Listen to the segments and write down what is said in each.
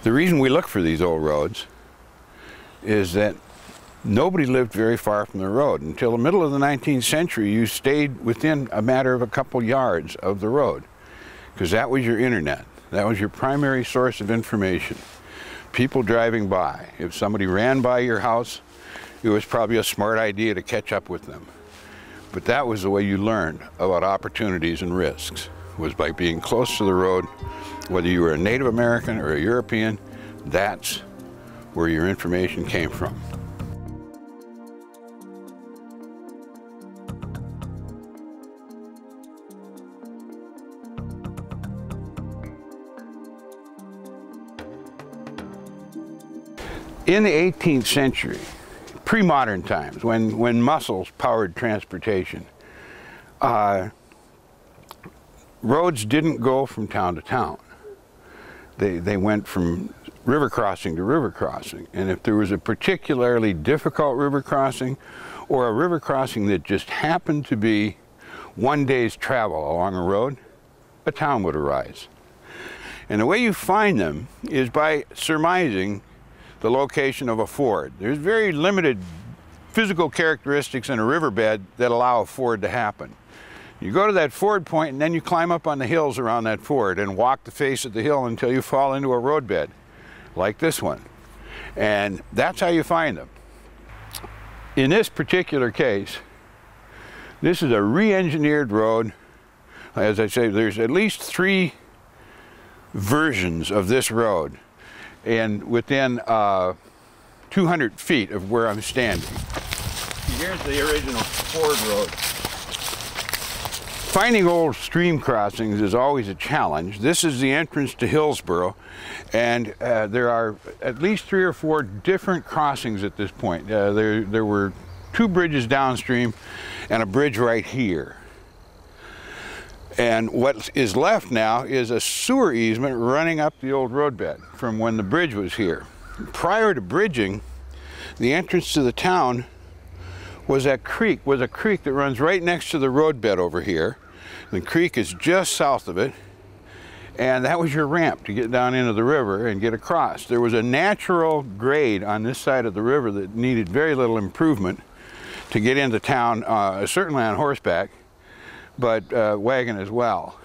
The reason we look for these old roads is that nobody lived very far from the road. Until the middle of the 19th century, you stayed within a matter of a couple yards of the road, because that was your internet. That was your primary source of information. People driving by. If somebody ran by your house, it was probably a smart idea to catch up with them. But that was the way you learned about opportunities and risks, was by being close to the road. Whether you were a Native American or a European, that's where your information came from. In the 18th century, pre-modern times, when muscles powered transportation, roads didn't go from town to town. They went from river crossing to river crossing. And if there was a particularly difficult river crossing, or a river crossing that just happened to be one day's travel along a road, a town would arise. And the way you find them is by surmising the location of a ford. There's very limited physical characteristics in a riverbed that allow a ford to happen. You go to that ford point and then you climb up on the hills around that ford and walk the face of the hill until you fall into a roadbed, like this one. And that's how you find them. In this particular case, this is a re-engineered road. As I say, there's at least 3 versions of this road, and within 200 feet of where I'm standing. Here's the original ford road. Finding old stream crossings is always a challenge. This is the entrance to Hillsboro, and there are at least 3 or 4 different crossings at this point. There were 2 bridges downstream and a bridge right here. And what is left now is a sewer easement running up the old roadbed from when the bridge was here. Prior to bridging, the entrance to the town was a creek that runs right next to the roadbed over here. The creek is just south of it, and that was your ramp to get down into the river and get across. There was a natural grade on this side of the river that needed very little improvement to get into town, certainly on horseback, but wagon as well.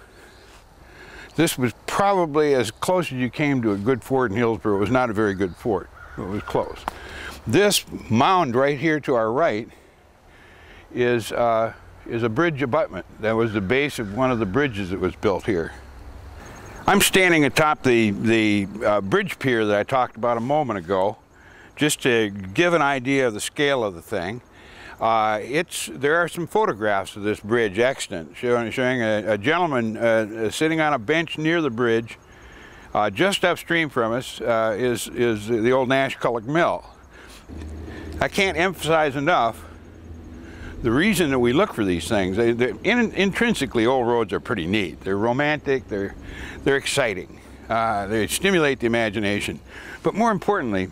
This was probably as close as you came to a good ford in Hillsboro. It was not a very good ford, but it was close. This mound right here to our right is a bridge abutment. That was the base of one of the bridges that was built here. I'm standing atop the bridge pier that I talked about a moment ago, just to give an idea of the scale of the thing. There are some photographs of this bridge extant, showing a gentleman sitting on a bench near the bridge. Just upstream from us is the old Nashculloch Mill. I can't emphasize enough the reason that we look for these things. Intrinsically, old roads are pretty neat. They're romantic, they're exciting, they stimulate the imagination. But more importantly,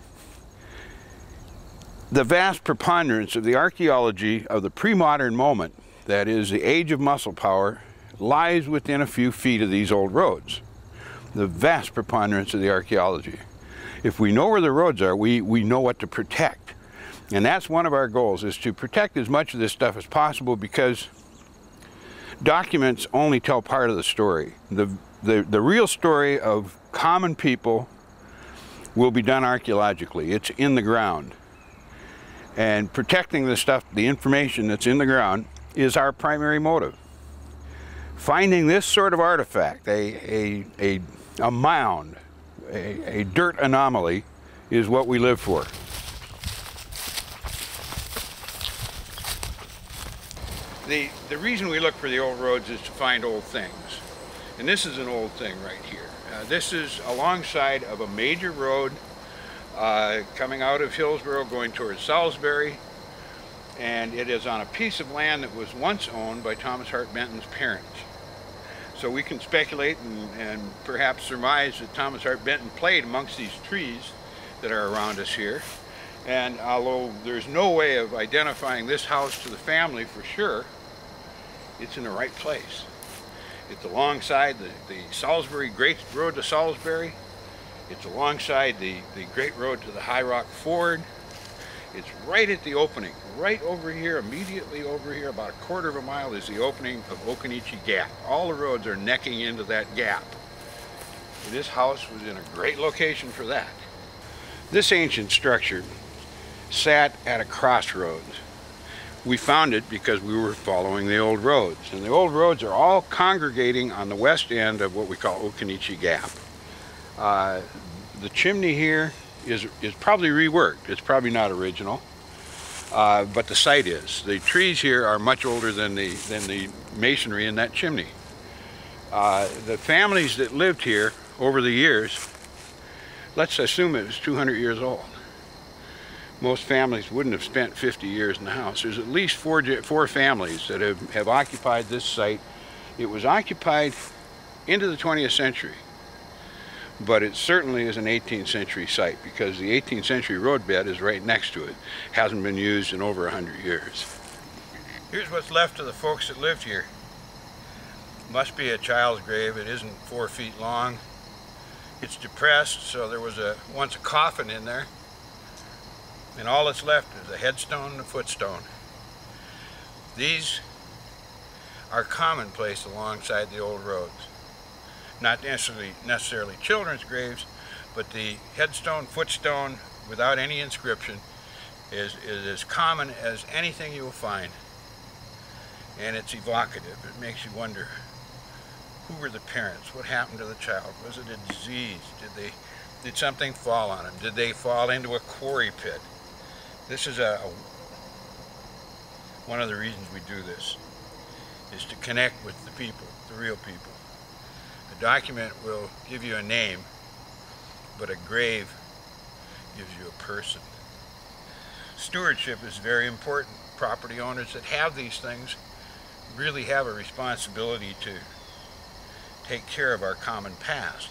the vast preponderance of the archaeology of the pre-modern moment, that is the age of muscle power, lies within a few feet of these old roads. The vast preponderance of the archaeology. If we know where the roads are, we know what to protect. And that's one of our goals, is to protect as much of this stuff as possible, because documents only tell part of the story. The real story of common people will be done archaeologically. It's in the ground. And protecting the stuff, the information that's in the ground, is our primary motive. Finding this sort of artifact, a mound, a dirt anomaly, is what we live for. The reason we look for the old roads is to find old things. And this is an old thing right here. This is alongside of a major road coming out of Hillsboro going towards Salisbury, and it is on a piece of land that was once owned by Thomas Hart Benton's parents. So we can speculate and perhaps surmise that Thomas Hart Benton played amongst these trees that are around us here. And although there's no way of identifying this house to the family for sure, it's in the right place. It's alongside the Salisbury, Great Road to Salisbury, It's alongside the Great Road to the High Rock Ford. It's right at the opening, right over here, immediately over here, about a quarter of a mile is the opening of Occoneechee Gap. All the roads are necking into that gap. And this house was in a great location for that. This ancient structure sat at a crossroads. We found it because we were following the old roads. And the old roads are all congregating on the west end of what we call Occoneechee Gap. The chimney here is probably reworked. It's probably not original, but the site is. The trees here are much older than the masonry in that chimney. The families that lived here over the years, let's assume it was 200 years old. Most families wouldn't have spent 50 years in the house. There's at least four families that have occupied this site. It was occupied into the 20th century. But it certainly is an 18th century site because the 18th century roadbed is right next to it. Hasn't been used in over 100 years. Here's what's left of the folks that lived here. Must be a child's grave. It isn't 4 feet long. It's depressed, so there was once a coffin in there. And all that's left is a headstone and a footstone. These are commonplace alongside the old roads. Not necessarily children's graves, but the headstone, footstone, without any inscription, is as common as anything you will find. And it's evocative. It makes you wonder, who were the parents? What happened to the child? Was it a disease? Did something fall on them? Did they fall into a quarry pit? This is one of the reasons we do this, is to connect with the people, the real people. A document will give you a name, but a grave gives you a person. Stewardship is very important. Property owners that have these things really have a responsibility to take care of our common past.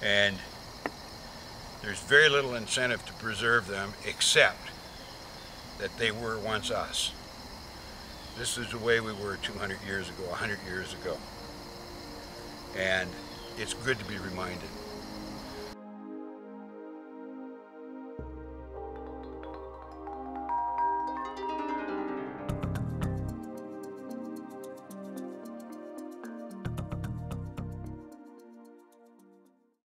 And there's very little incentive to preserve them except that they were once us. This is the way we were 200 years ago, 100 years ago. And it's good to be reminded.